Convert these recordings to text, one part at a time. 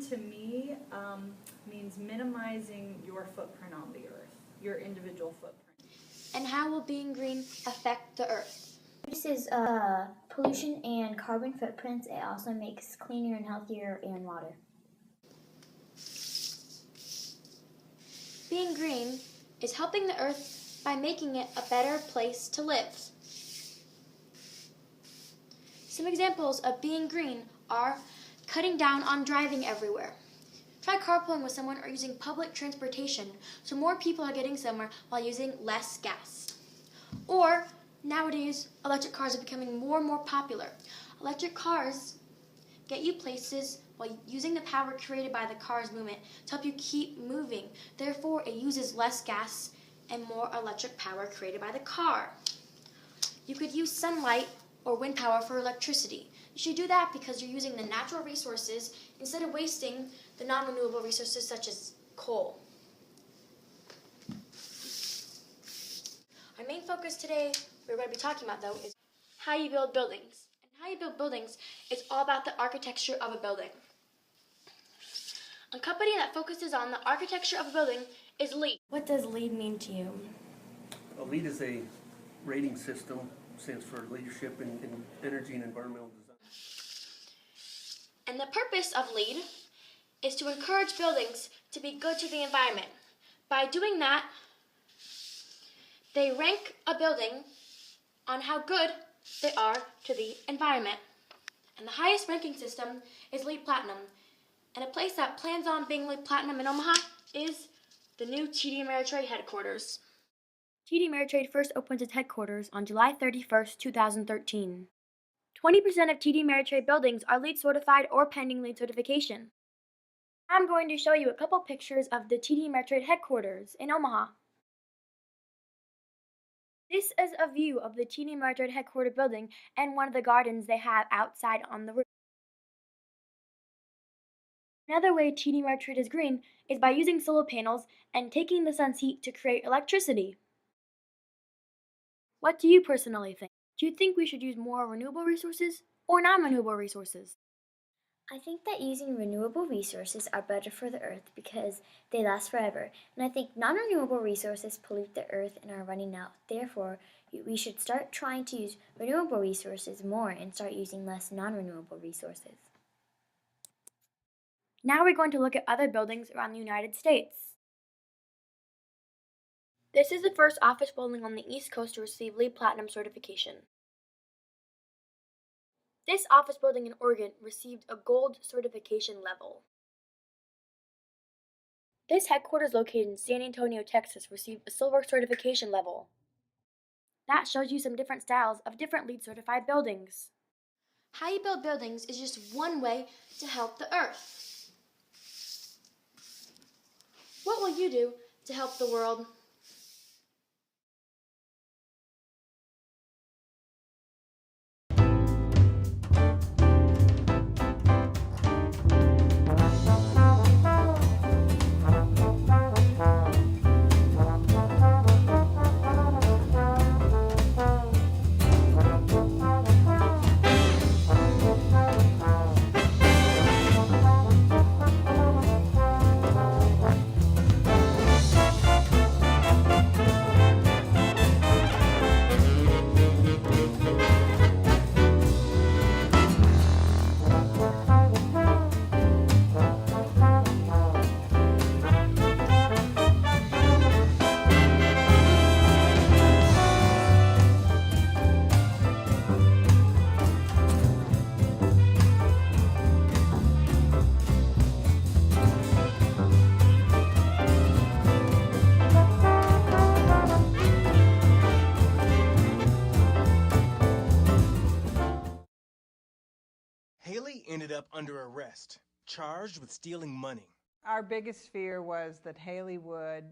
to me means minimizing your footprint on the earth, your individual footprint. And how will being green affect the earth? It reduces pollution and carbon footprints. It also makes cleaner and healthier air and water. Being green is helping the earth by making it a better place to live. Some examples of being green are cutting down on driving everywhere. Try carpooling with someone or using public transportation so more people are getting somewhere while using less gas. Or, nowadays, electric cars are becoming more and more popular. Electric cars get you places while using the power created by the car's movement to help you keep moving. Therefore, it uses less gas and more electric power created by the car. You could use sunlight or wind power for electricity. You should do that because you're using the natural resources instead of wasting the non-renewable resources such as coal. Our main focus today, we're going to be talking about though, is how you build buildings. And how you build buildings is all about the architecture of a building. A company that focuses on the architecture of a building is LEED. What does LEED mean to you? Well, LEED is a rating system, stands for Leadership in Energy and Environmental Design. And the purpose of LEED is to encourage buildings to be good to the environment. By doing that, they rank a building on how good they are to the environment. And the highest ranking system is LEED Platinum. And a place that plans on being LEED Platinum in Omaha is the new TD Ameritrade headquarters. TD Ameritrade first opened its headquarters on July 31st, 2013. 20% of TD Ameritrade buildings are LEED certified or pending LEED certification. I'm going to show you a couple pictures of the TD Ameritrade headquarters in Omaha. This is a view of the TD Ameritrade headquarters building and one of the gardens they have outside on the roof. Another way TD Ameritrade is green is by using solar panels and taking the sun's heat to create electricity. What do you personally think? Do you think we should use more renewable resources or non-renewable resources? I think that using renewable resources are better for the earth because they last forever. And I think non-renewable resources pollute the earth and are running out. Therefore, we should start trying to use renewable resources more and start using less non-renewable resources. Now we're going to look at other buildings around the United States. This is the first office building on the East Coast to receive LEED Platinum certification. This office building in Oregon received a gold certification level. This headquarters located in San Antonio, Texas received a silver certification level. That shows you some different styles of different LEED certified buildings. How you build buildings is just one way to help the earth. What will you do to help the world? Haley ended up under arrest, charged with stealing money. Our biggest fear was that Haley would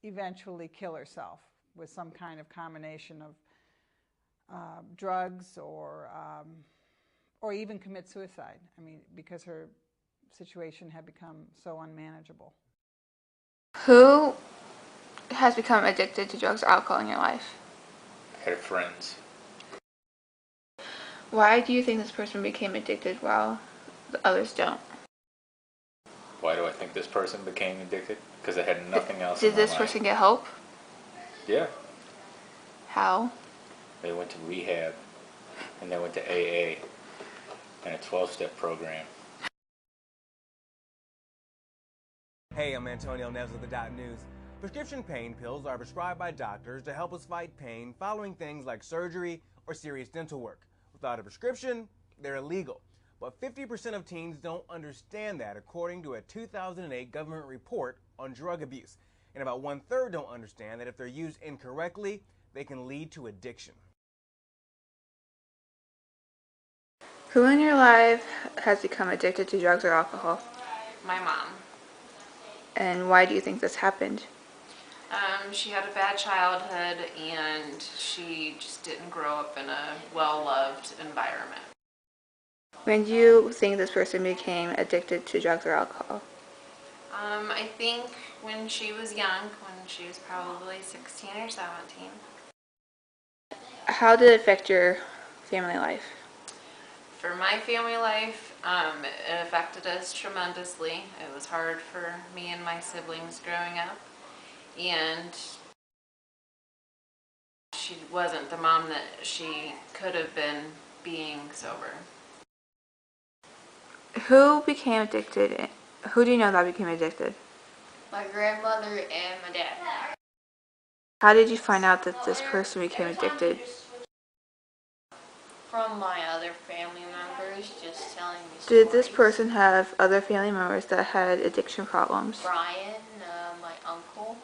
eventually kill herself with some kind of combination of drugs or even commit suicide. I mean, because her situation had become so unmanageable. Who has become addicted to drugs or alcohol in your life? Her friends. Why do you think this person became addicted while but others don't. Why do I think this person became addicted? Because I had nothing else Did in my this life. person get help? Yeah. How? They went to rehab, and they went to AA, and a 12-step program. Hey, I'm Antonio Neves of the.News. Prescription pain pills are prescribed by doctors to help us fight pain following things like surgery or serious dental work. Without a prescription, they're illegal. But 50% of teens don't understand that, according to a 2008 government report on drug abuse. And about 1/3 don't understand that if they're used incorrectly, they can lead to addiction. Who in your life has become addicted to drugs or alcohol? My mom. And why do you think this happened? She had a bad childhood and she just didn't grow up in a well-loved environment. When do you think this person became addicted to drugs or alcohol? I think when she was young, when she was probably 16 or 17. How did it affect your family life? For my family life, it affected us tremendously. It was hard for me and my siblings growing up. And she wasn't the mom that she could have been being sober. Who became addicted? Who do you know that became addicted? My grandmother and my dad. How did you find out that this person became addicted? From my other family members just telling me stories. Did this person have other family members that had addiction problems? Brian, my uncle.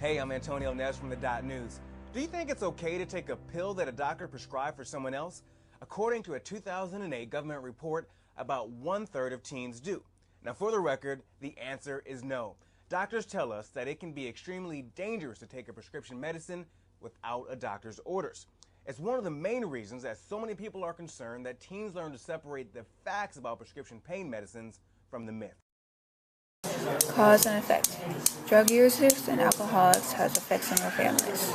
Hey, I'm Antonio Neves from the.News. Do you think it's okay to take a pill that a doctor prescribed for someone else? According to a 2008 government report, about 1/3 of teens do. Now, for the record, the answer is no. Doctors tell us that it can be extremely dangerous to take a prescription medicine without a doctor's orders. It's one of the main reasons that so many people are concerned that teens learn to separate the facts about prescription pain medicines from the myth. Cause and effect. Drug users and alcoholics has effects on their families.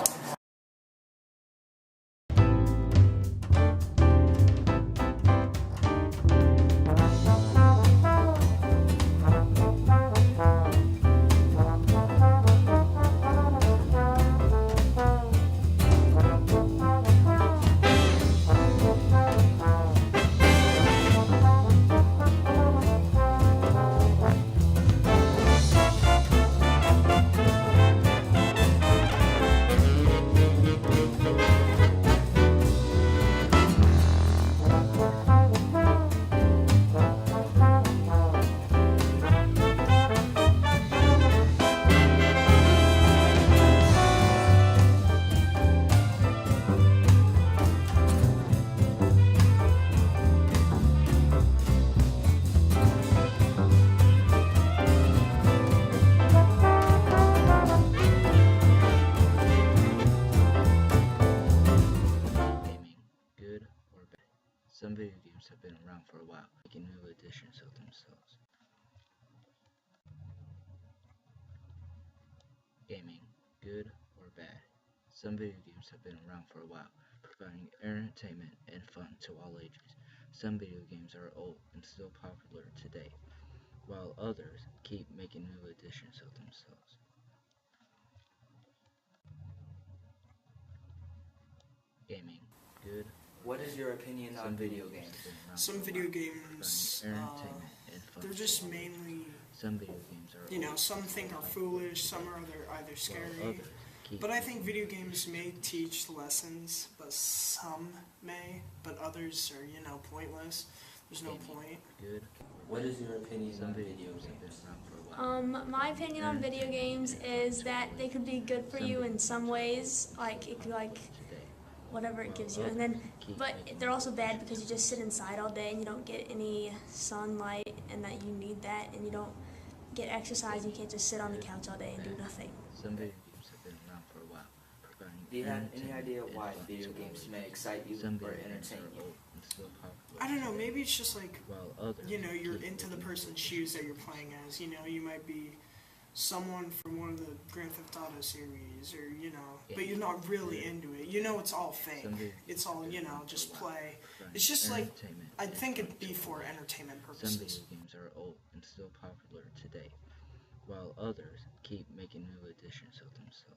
Some video games have been around for a while, making new editions of themselves. Gaming, good or bad? Some video games have been around for a while, providing entertainment and fun to all ages. Some video games are old and still popular today, while others keep making new editions of themselves. Gaming, good. What is your opinion on video games? Some video games, they're just mainly, some video games are you know, some think are foolish, some are either scary. But I think video games may teach lessons, but some may, but others are, you know, pointless. There's no point. Good. What is your opinion on video games? My opinion on video games is that they could be good for you in some ways, like it could whatever it gives you, and then but they're also bad because you just sit inside all day and you don't get any sunlight, and that you need that, and you don't get exercise. You can't just sit on the couch all day and do nothing. Some video games have been around for a while. Do you have any idea why video games may excite you or entertain you? I don't know, maybe it's just like, you know, you're into the person's shoes that you're playing as. You know, you might be someone from one of the Grand Theft Auto series, or but you're not really into it. It's all fake. It's all just play. It's just like I think it'd be for entertainment purposes. Some video games are old and still popular today, while others keep making new editions of themselves.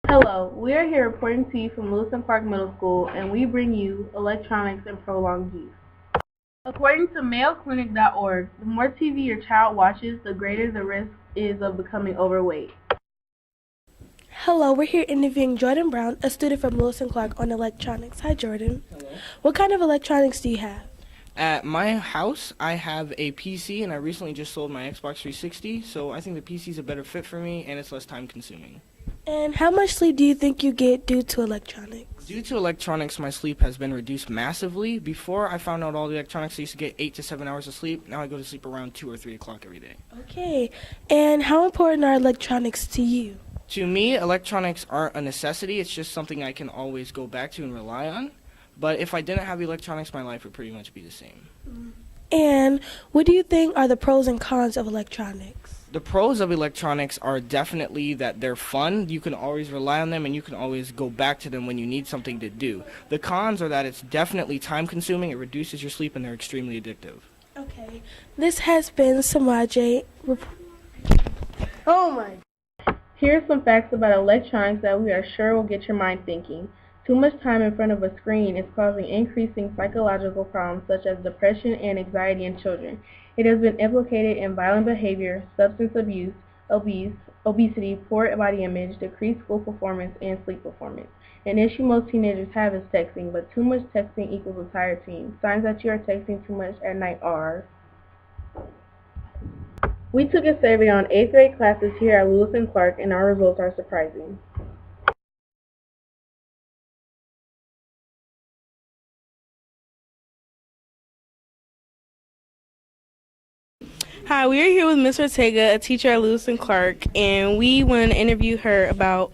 Hello, we are here reporting to you from Lewis and Clark Middle School, and we bring you electronics and prolonged use. According to MayoClinic.org, the more TV your child watches, the greater the risk is of becoming overweight. Hello, we're here interviewing Jordan Brown, a student from Lewis and Clark, on electronics. Hi, Jordan. Hello. What kind of electronics do you have? At my house, I have a PC, and I recently just sold my Xbox 360, so I think the PC is a better fit for me, and it's less time-consuming. And how much sleep do you think you get due to electronics? Due to electronics, my sleep has been reduced massively. Before I found out all the electronics, I used to get 8 to 7 hours of sleep. Now I go to sleep around 2 or 3 o'clock every day. Okay. And how important are electronics to you? To me, electronics aren't a necessity. It's just something I can always go back to and rely on. But if I didn't have electronics, my life would pretty much be the same. And what do you think are the pros and cons of electronics? The pros of electronics are definitely that they're fun. You can always rely on them, and you can always go back to them when you need something to do. The cons are that it's definitely time-consuming, it reduces your sleep, and they're extremely addictive. Okay. This has been Samaje. Oh my. Here are some facts about electronics that we are sure will get your mind thinking. Too much time in front of a screen is causing increasing psychological problems such as depression and anxiety in children. It has been implicated in violent behavior, substance abuse, obesity, poor body image, decreased school performance, and sleep performance. An issue most teenagers have is texting, but too much texting equals a tired teen. Signs that you are texting too much at night are: we took a survey on 8th grade classes here at Lewis and Clark, and our results are surprising. Hi, we are here with Ms. Ortega, a teacher at Lewis and Clark, and we want to interview her about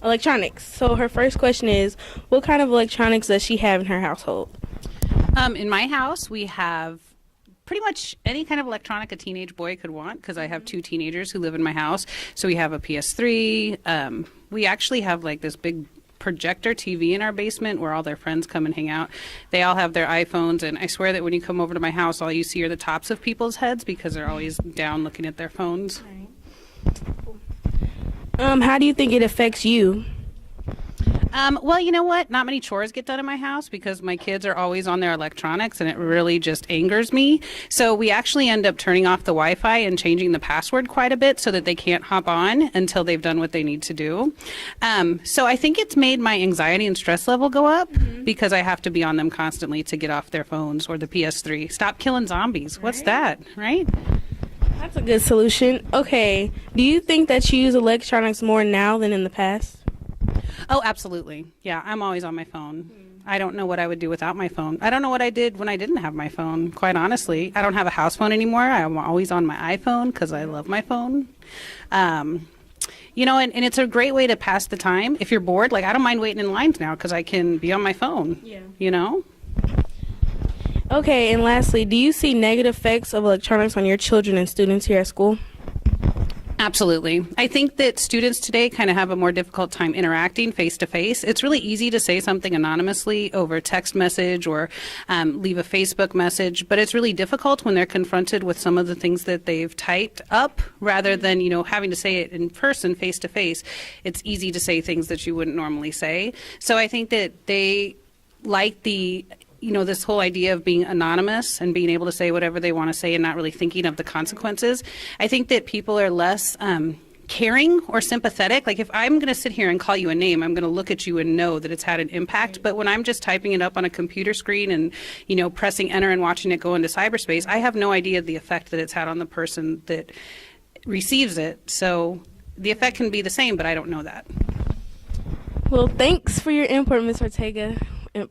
electronics. So her first question is, what kind of electronics does she have in her household? In my house, we have pretty much any kind of electronic a teenage boy could want, because I have 2 teenagers who live in my house. So we have a PS3. We actually have like this big projector TV in our basement where all their friends come and hang out. They all have their iPhones, and I swear that when you come over to my house, all you see are the tops of people's heads because they're always down looking at their phones. How do you think it affects you? Well, you know what? Not many chores get done in my house because my kids are always on their electronics, and it really just angers me. So we actually end up turning off the Wi-Fi and changing the password quite a bit so that they can't hop on until they've done what they need to do. So I think it's made my anxiety and stress level go up because I have to be on them constantly to get off their phones or the PS3. Stop killing zombies. What's that, right? That's a good solution. Okay, do you think that you use electronics more now than in the past? Oh, absolutely. Yeah, I'm always on my phone. I don't know what I would do without my phone. I don't know what I did when I didn't have my phone, quite honestly. I don't have a house phone anymore. I'm always on my iPhone because I love my phone. You know, and it's a great way to pass the time. If you're bored, like I don't mind waiting in lines now because I can be on my phone, you know? Okay, and lastly, do you see negative effects of electronics on your children and students here at school? Absolutely. I think that students today kind of have a more difficult time interacting face to face. It's really easy to say something anonymously over text message or leave a Facebook message, but it's really difficult when they're confronted with some of the things that they've typed up rather than, having to say it in person, face to face. It's easy to say things that you wouldn't normally say. So I think that they like this whole idea of being anonymous and being able to say whatever they want to say and not really thinking of the consequences. I think that people are less caring or sympathetic. Like if I'm going to sit here and call you a name, I'm going to look at you and know that it's had an impact. But when I'm just typing it up on a computer screen and, pressing enter and watching it go into cyberspace, I have no idea the effect that it's had on the person that receives it. So the effect can be the same, but I don't know that. Well, thanks for your input, Ms. Ortega.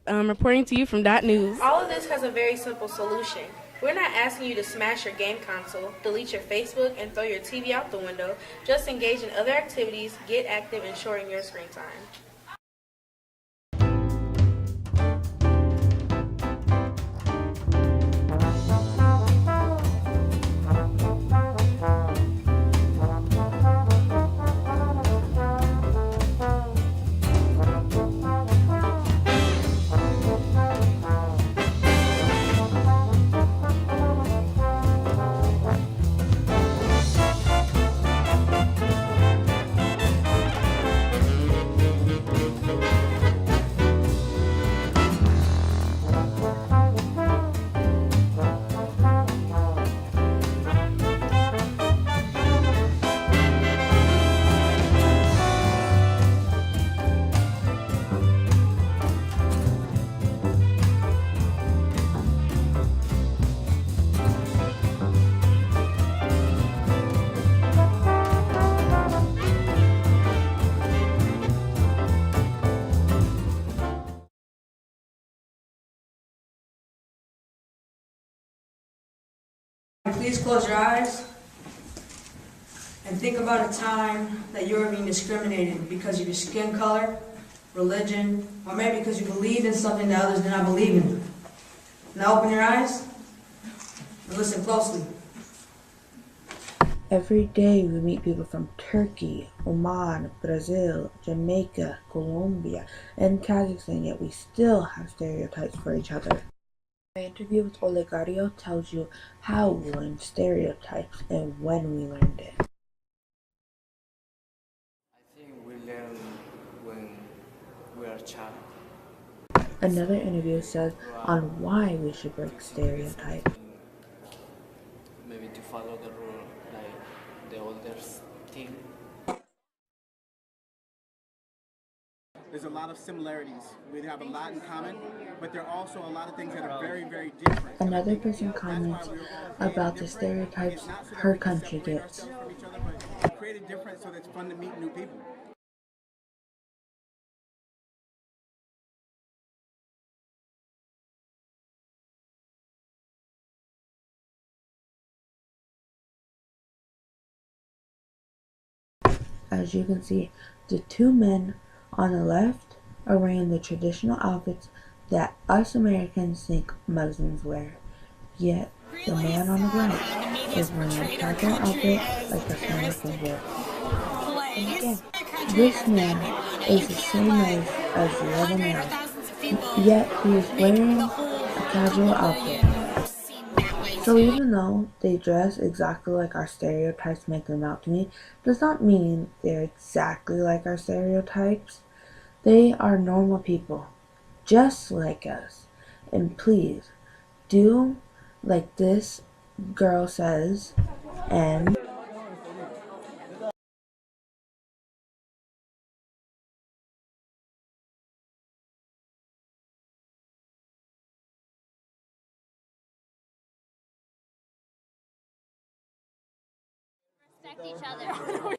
Reporting to you from .News. All of this has a very simple solution. We're not asking you to smash your game console, delete your Facebook, and throw your TV out the window. Just engage in other activities, get active, and shorten your screen time. Please close your eyes and think about a time that you were being discriminated because of your skin color, religion, or maybe because you believed in something that others did not believe in. Now open your eyes and listen closely. Every day we meet people from Turkey, Oman, Brazil, Jamaica, Colombia, and Kazakhstan, yet we still have stereotypes for each other. My interview with Olegario tells you how we learned stereotypes and when we learned it. I think we learn when we are a child. Another interview says on why we should break stereotypes. Maybe to follow the rule, like the elders think. There's a lot of similarities. We have a lot in common, but there are also a lot of things that are very, very different. Another person comments about the stereotypes her country gets. Create a difference so that it's fun to meet new people. As you can see, the two men on the left are wearing the traditional outfits that us Americans think Muslims wear. Yet, the man on the right is wearing a casual outfit like the Americans wear. And again, this man is the same age as the other man, yet he is wearing a casual outfit. So even though they dress exactly like our stereotypes make them out to me, does not mean they're exactly like our stereotypes. They are normal people, just like us. And please, do like this girl says, and respect each other.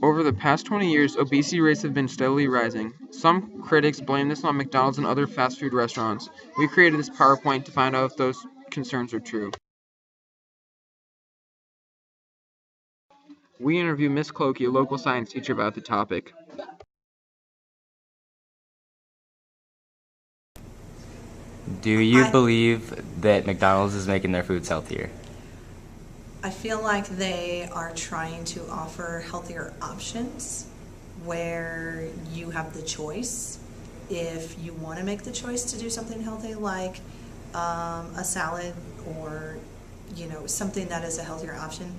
Over the past 20 years, obesity rates have been steadily rising. Some critics blame this on McDonald's and other fast food restaurants. We created this PowerPoint to find out if those concerns are true. We interviewed Miss Clokey, a local science teacher, about the topic. Do you believe that McDonald's is making their foods healthier? I feel like they are trying to offer healthier options where you have the choice. If you want to make the choice to do something healthy like a salad or something that is a healthier option,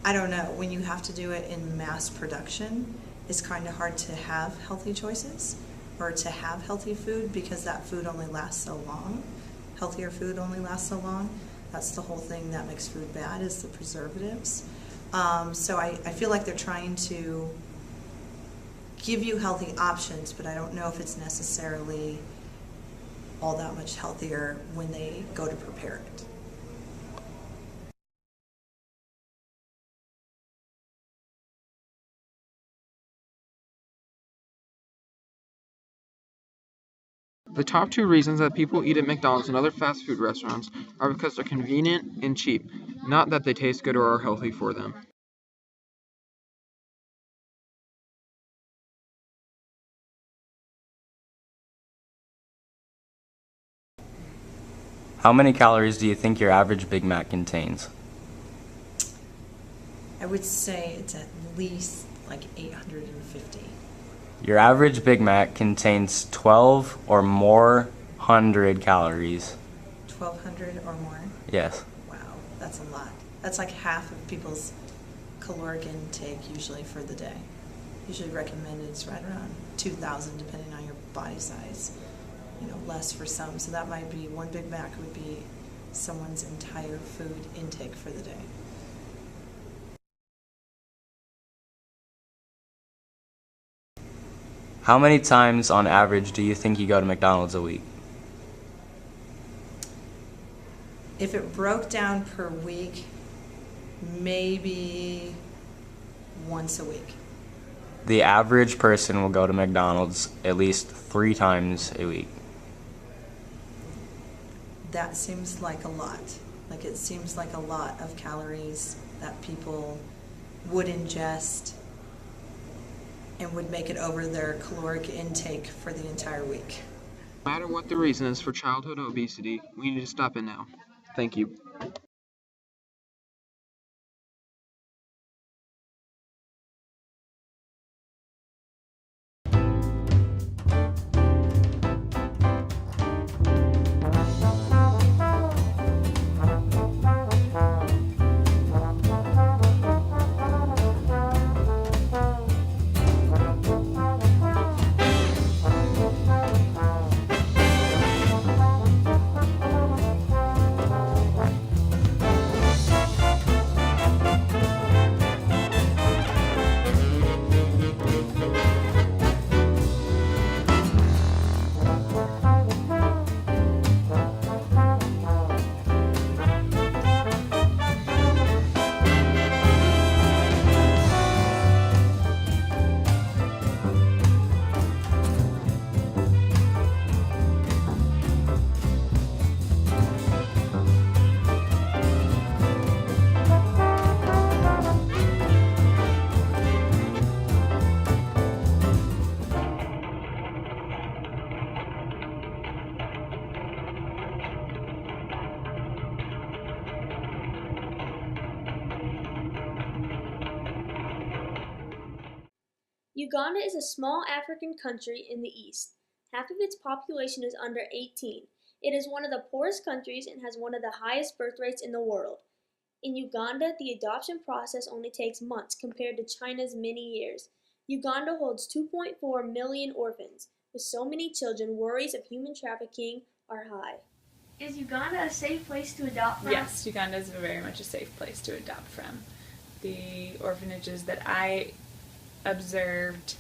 I don't know. When you have to do it in mass production, it's kind of hard to have healthy choices or to have healthy food because that food only lasts so long. Healthier food only lasts so long. That's the whole thing that makes food bad, is the preservatives. So I feel like they're trying to give you healthy options, but I don't know if it's necessarily all that much healthier when they go to prepare it. The top 2 reasons that people eat at McDonald's and other fast food restaurants are because they're convenient and cheap, not that they taste good or are healthy for them. How many calories do you think your average Big Mac contains? I would say it's at least like 850. Your average Big Mac contains 12 or more hundred calories. 1,200 or more? Yes. Wow, that's a lot. That's like half of people's caloric intake usually for the day. Usually recommended is right around 2,000 depending on your body size. Less for some. So that might be, one Big Mac would be someone's entire food intake for the day. How many times on average do you think you go to McDonald's a week? If it broke down per week, maybe once a week. The average person will go to McDonald's at least 3 times a week. That seems like a lot. Like it seems like a lot of calories that people would ingest and would make it over their caloric intake for the entire week. No matter what the reason is for childhood obesity, we need to stop it now. Thank you. Uganda is a small African country in the east. Half of its population is under 18. It is one of the poorest countries and has one of the highest birth rates in the world. In Uganda, the adoption process only takes months compared to China's many years. Uganda holds 2.4 million orphans. With so many children, worries of human trafficking are high. Is Uganda a safe place to adopt from? Yes, Uganda is very much a safe place to adopt from. The orphanages that I observed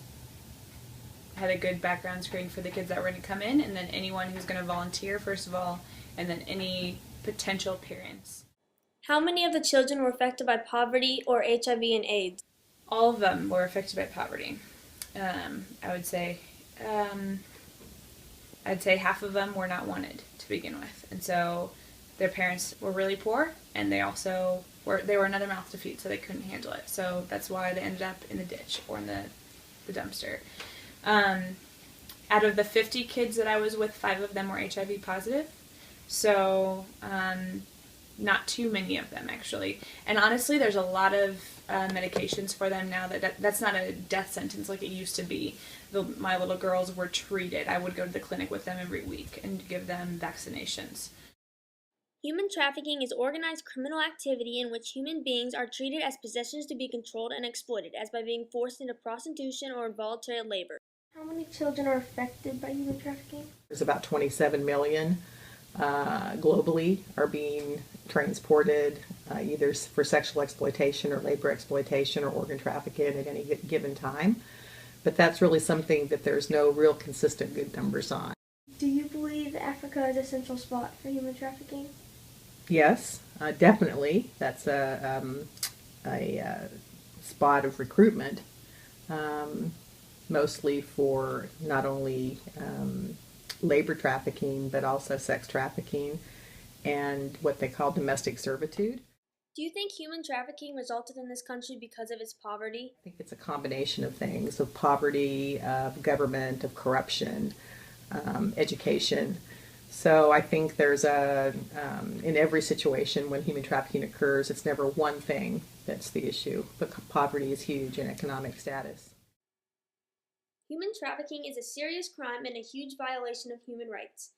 had a good background screen for the kids that were going to come in, and then anyone who's going to volunteer, first of all, and then any potential parents. How many of the children were affected by poverty or HIV and AIDS? all of them were affected by poverty. I would say, I'd say half of them were not wanted to begin with, and so their parents were really poor, and they also were another mouth to feed, so they couldn't handle it. So that's why they ended up in the ditch or in the dumpster. Out of the 50 kids that I was with, 5 of them were HIV positive. So not too many of them, actually. And honestly, there's a lot of medications for them now. That's not a death sentence like it used to be. My little girls were treated. I would go to the clinic with them every week and give them vaccinations. Human trafficking is organized criminal activity in which human beings are treated as possessions to be controlled and exploited, as by being forced into prostitution or involuntary labor. How many children are affected by human trafficking? There's about 27 million globally are being transported either for sexual exploitation or labor exploitation or organ trafficking at any given time. But that's really something that there's no real consistent good numbers on. Do you believe Africa is a central spot for human trafficking? Yes, definitely. That's a spot of recruitment, mostly for not only labor trafficking, but also sex trafficking and what they call domestic servitude. Do you think human trafficking resulted in this country because of its poverty? I think it's a combination of things, of poverty, of government, of corruption, education. So I think there's in every situation when human trafficking occurs, it's never one thing that's the issue, but poverty is huge and economic status. Human trafficking is a serious crime and a huge violation of human rights.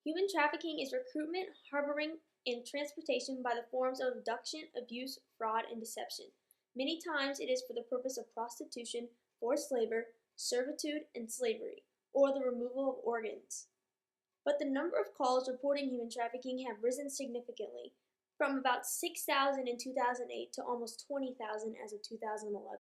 Human trafficking is recruitment, harboring, and transportation by the forms of abduction, abuse, fraud, and deception. Many times it is for the purpose of prostitution, forced labor, servitude, and slavery, or the removal of organs. But the number of calls reporting human trafficking have risen significantly, from about 6,000 in 2008 to almost 20,000 as of 2011.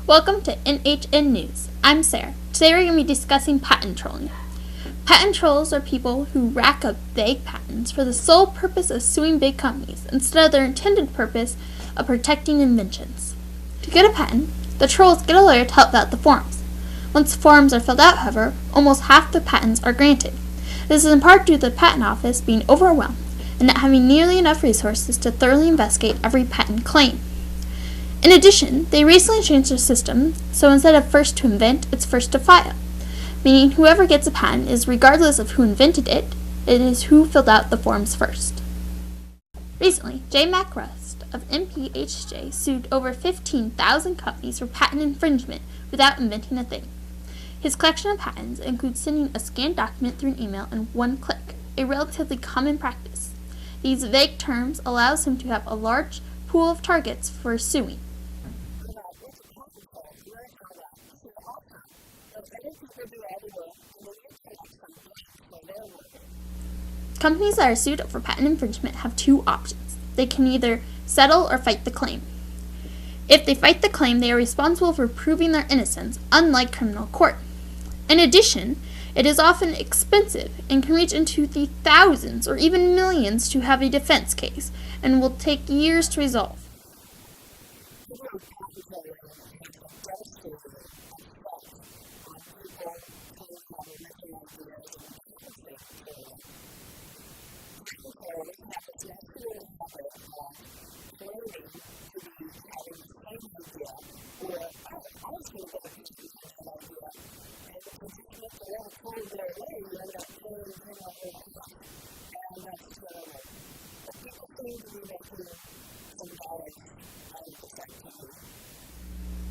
Welcome to NHN News. I'm Sarah. Today we're going to be discussing patent trolling. Patent trolls are people who rack up vague patents for the sole purpose of suing big companies instead of their intended purpose of protecting inventions. To get a patent, the trolls get a lawyer to help out the forms. Once the forms are filled out, however, almost half the patents are granted. This is in part due to the patent office being overwhelmed and not having nearly enough resources to thoroughly investigate every patent claim. In addition, they recently changed their system, so instead of first to invent, it's first to file, meaning whoever gets a patent is regardless of who invented it, it is who filled out the forms first. Recently, J. Mac Rust of MPHJ sued over 15,000 companies for patent infringement without inventing a thing. His collection of patents includes sending a scanned document through an email in one click, a relatively common practice. These vague terms allows him to have a large pool of targets for suing. Companies that are sued for patent infringement have two options. They can either settle or fight the claim. If they fight the claim, they are responsible for proving their innocence, unlike criminal court. In addition, it is often expensive and can reach into the thousands or even millions to have a defense case, and will take years to resolve.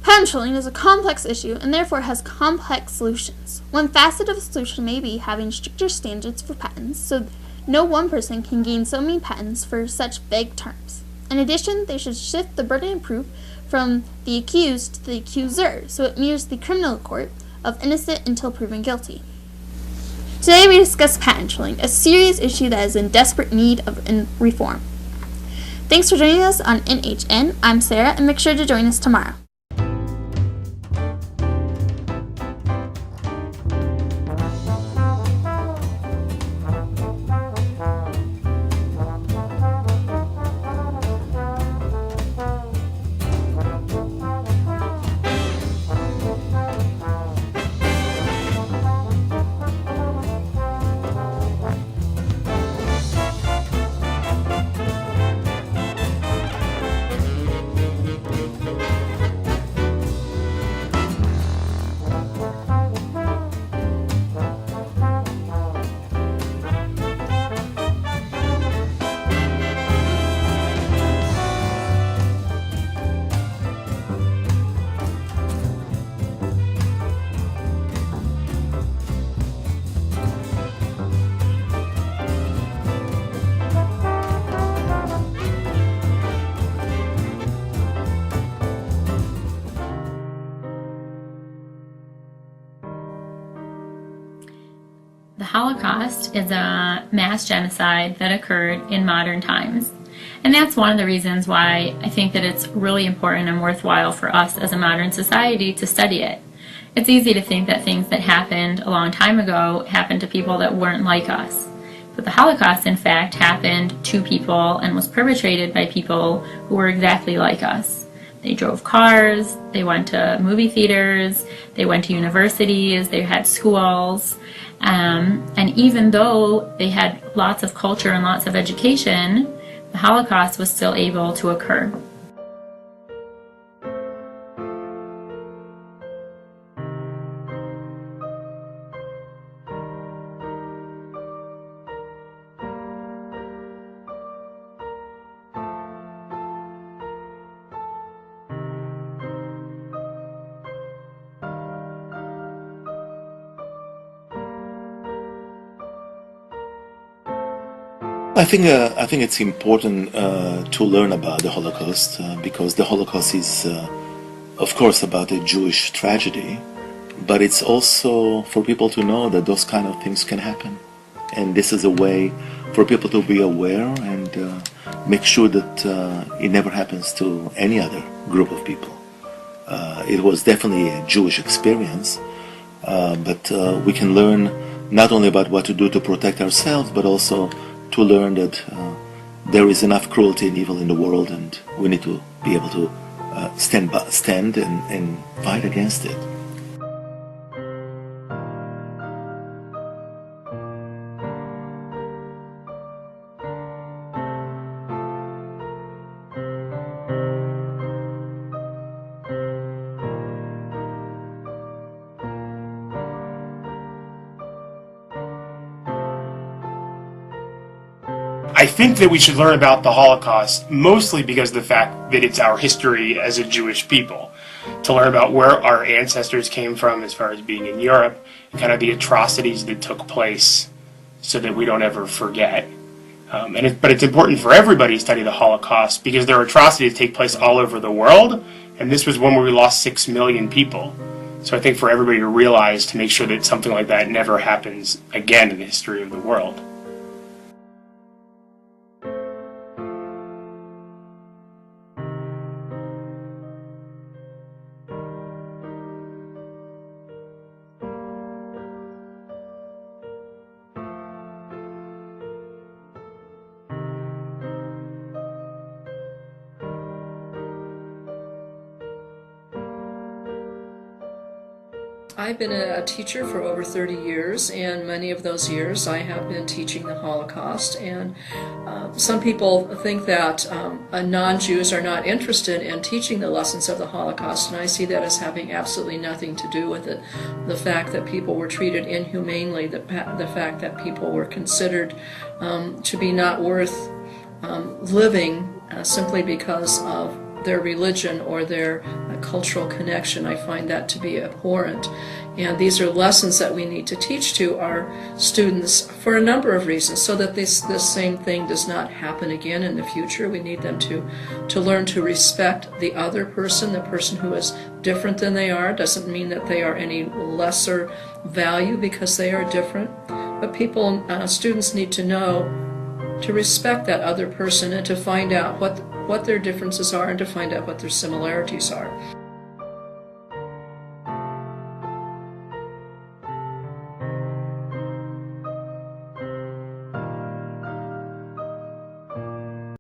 Patent trolling is a complex issue and therefore has complex solutions. One facet of a solution may be having stricter standards for patents so no one person can gain so many patents for such vague terms. In addition, they should shift the burden of proof from the accused to the accuser so it mirrors the criminal court of innocent until proven guilty. Today we discuss patent trolling, a serious issue that is in desperate need of reform. Thanks for joining us on NHN. I'm Sarah, and make sure to join us tomorrow. The Holocaust is a mass genocide that occurred in modern times. And that's one of the reasons why I think that it's really important and worthwhile for us as a modern society to study it. It's easy to think that things that happened a long time ago happened to people that weren't like us. But the Holocaust, in fact, happened to people and was perpetrated by people who were exactly like us. They drove cars, they went to movie theaters, they went to universities, they had schools. And even though they had lots of culture and lots of education, the Holocaust was still able to occur. I think it's important to learn about the Holocaust because the Holocaust is, of course, about a Jewish tragedy, but it's also for people to know that those kind of things can happen, and this is a way for people to be aware and make sure that it never happens to any other group of people. It was definitely a Jewish experience, but we can learn not only about what to do to protect ourselves, but also to learn that there is enough cruelty and evil in the world, and we need to be able to stand and fight against it. I think that we should learn about the Holocaust mostly because of the fact that it's our history as a Jewish people. To learn about where our ancestors came from as far as being in Europe and kind of the atrocities that took place so that we don't ever forget. But it's important for everybody to study the Holocaust because there are atrocities that take place all over the world, and this was one where we lost 6 million people. So I think for everybody to realize to make sure that something like that never happens again in the history of the world. I've been a teacher for over 30 years, and many of those years I have been teaching the Holocaust. And some people think that non-Jews are not interested in teaching the lessons of the Holocaust, and I see that as having absolutely nothing to do with it. The fact that people were treated inhumanely, the fact that people were considered to be not worth living simply because of their religion or their cultural connection. I find that to be abhorrent. And these are lessons that we need to teach to our students for a number of reasons, so that this same thing does not happen again in the future. We need them to learn to respect the other person, the person who is different than they are. Doesn't mean that they are any lesser value because they are different. But students need to know to respect that other person and to find out what their differences are and to find out what their similarities are.